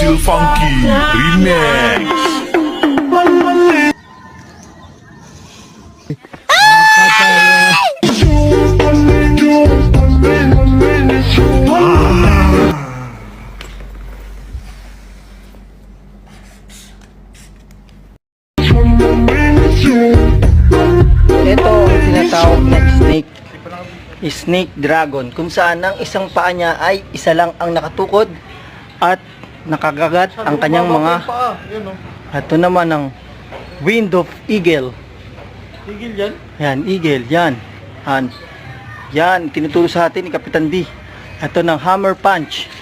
Chill Funky Remix. Ito ang tinatawag na snake dragon, kung saan ang isang paa niya ay isa lang ang nakatukod at nakagagat ang kanyang mga. Ito naman ang wind of eagle. Tigil yan. Yan, eagle, yan. Yan, tinuturo sa atin ni Kapitan D. Ito ng hammer punch.